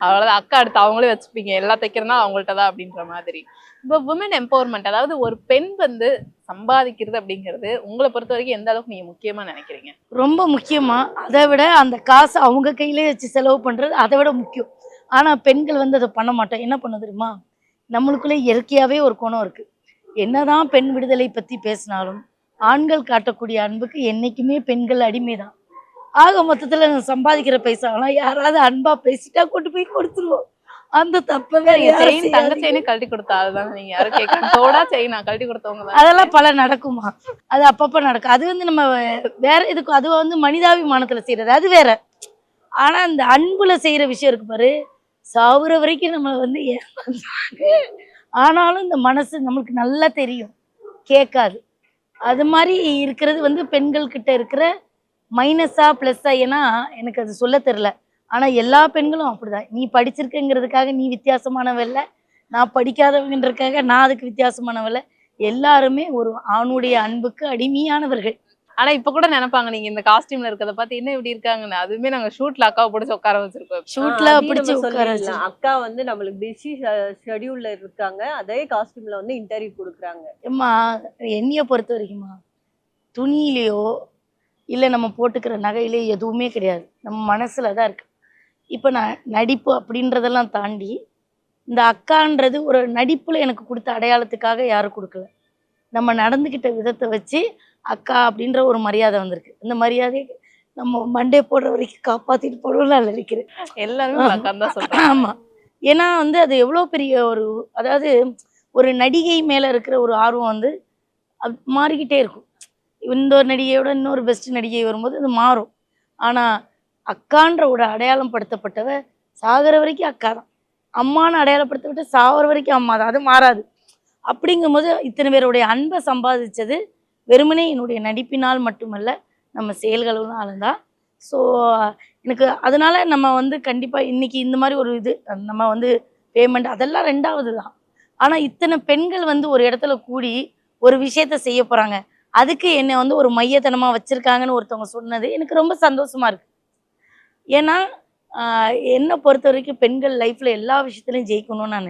அவ்வளவுதான், அக்கா அடுத்து அவங்களே வச்சுப்பீங்க, எல்லாம் தைக்கிறதுனா அவங்கள்ட்ட தான் அப்படின்ற மாதிரி. இப்போ உமன் எம்பவர்மெண்ட், அதாவது ஒரு பெண் வந்து சம்பாதிக்கிறது அப்படிங்கிறது உங்களை பொறுத்த வரைக்கும் எந்த அளவுக்கு நீங்க முக்கியமா நினைக்கிறீங்க? ரொம்ப முக்கியமா, அதை விட அந்த காசு அவங்க கையிலே வச்சு செலவு பண்றது அதை விட முக்கியம். ஆனா பெண்கள் வந்து அதை பண்ண மாட்டோம். என்ன பண்ண தெரியுமா? நம்மளுக்குள்ளே இயற்கையாவே ஒரு குணம் இருக்கு. என்னதான் பெண் விடுதலை பத்தி பேசினாலும் ஆண்கள் காட்டக்கூடிய அன்புக்கு என்னைக்குமே பெண்கள் அடிமைதான். ஆக மொத்தத்துல நான் சம்பாதிக்கிற பைசாவெல்லாம் யாராவது அன்பா பேசிட்டா கொண்டு போய் கொடுத்துருவோம். அந்த தப்ப வேற நீங்க யாரும் செயின், தங்க செய்யாதீங்க. செயினே கழட்டி கொடுத்த ஆளுதானே நீங்க, யாரும் கேட்க தோடா செயினா கழட்டி கொடுத்தவங்க தான். அதெல்லாம் பல நடக்குமா? அது அப்பப்ப நடக்கும். அது வந்து நம்ம வேற இதுக்கு அது வந்து மனிதாபிமானத்துல செய்யறது அது வேற. ஆனா இந்த அன்புல செய்யற விஷயம் இருக்கு பாரு, சாவுற வரைக்கும் நம்ம வந்து ஏமாந்தாங்க. ஆனாலும் இந்த மனசு நம்மளுக்கு நல்லா தெரியும், கேட்காது. அது மாதிரி இருக்கிறது வந்து பெண்கள் கிட்ட இருக்கிற மைனஸா பிளஸ்ஸா, ஏன்னா எனக்கு அது சொல்ல தெரியல. ஆனா எல்லா பெண்களும் அப்படிதான். நீ படிச்சிருக்கங்கிறதுக்காக நீ வித்தியாசமானவ இல்ல, நான் படிக்காதவங்கன்றதுக்காக நான் அதுக்கு வித்தியாசமானவ இல்ல. எல்லாருமே ஒரு ஆணுடைய அன்புக்கு அடிமையானவர்கள். ஆனா இப்ப கூட நினைப்பாங்க நீங்க இந்த காஸ்டியூம்ல இருக்கிறத பார்த்து என்ன இப்படி இருக்காங்கன்னு. அதுவுமே நாங்க ஷூட்ல அக்காவை பிடிச்சி உட்கார வச்சிருக்கோம். ஷூட்ல அதையும் பிடிச்சு நம்ம உட்கார வச்சு சொல்லிடலாம். அக்கா வந்து நம்மளுக்கு பிஸி ஷெட்யூல்ல இருக்காங்க. அதே காஸ்டியூம்ல வந்து இன்டர்வியூ குடுக்குறாங்க. ஏம்மா, என்னைய பொறுத்த வரைக்குமா, துணியிலையோ இல்லை நம்ம போட்டுக்கிற நகையிலே எதுவுமே கிடையாது. நம்ம மனசுல தான் இருக்கு. இப்போ நான் நடிப்பு அப்படின்றதெல்லாம் தாண்டி இந்த அக்கான்றது ஒரு நடிப்புல எனக்கு கொடுத்த அடையாளத்துக்காக யாரும் கொடுக்கல. நம்ம நடந்துக்கிட்ட விதத்தை வச்சு அக்கா அப்படின்ற ஒரு மரியாதை வந்திருக்கு. இந்த மரியாதையை நம்ம மண்டே போடுற வரைக்கும் காப்பாத்திட்டு போடுவோம்னு நான் நினைக்கிறேன். எல்லாருமே உங்களை அக்கான்னு தான் சொல்றாங்க. ஆமா. ஏன்னா வந்து அது எவ்வளோ பெரிய ஒரு, அதாவது ஒரு நடிகை மேல இருக்கிற ஒரு ஆர்வம் வந்து அது மாறிக்கிட்டே இருக்கும். இந்த ஒரு நடிகையோட இன்னொரு பெஸ்ட் நடிகை வரும்போது அது மாறும். ஆனா அக்கான்ற ஒரு அடையாளம் படுத்தப்பட்டவ சாகிற வரைக்கும் அக்கா தான். அம்மான்னு அடையாளப்படுத்தப்பட்ட சாகிற வரைக்கும் அம்மா தான். அது மாறாது. அப்படிங்கும்போது இத்தனை பேருடைய அன்பை சம்பாதிச்சது வெறுமனே என்னுடைய நடிப்பினால் மட்டுமல்ல, நம்ம செயல்களால தான். ஸோ எனக்கு அதனால நம்ம வந்து கண்டிப்பா இன்னைக்கு இந்த மாதிரி ஒரு இது நம்ம வந்து பேமெண்ட் அதெல்லாம் ரெண்டாவது தான். ஆனா இத்தனை பெண்கள் வந்து ஒரு இடத்துல கூடி ஒரு விஷயத்த செய்ய போறாங்க, அதுக்கு என்னை வந்து ஒரு மையத்தனமா வச்சிருக்காங்கன்னு ஒருத்தவங்க சொன்னது எனக்கு ரொம்ப சந்தோஷமா இருக்கு. ஏன்னா என்னை பொறுத்த வரைக்கும் பெண்கள் லைஃப்ல எல்லா விஷயத்துலையும் ஜெயிக்கணும்னு நான்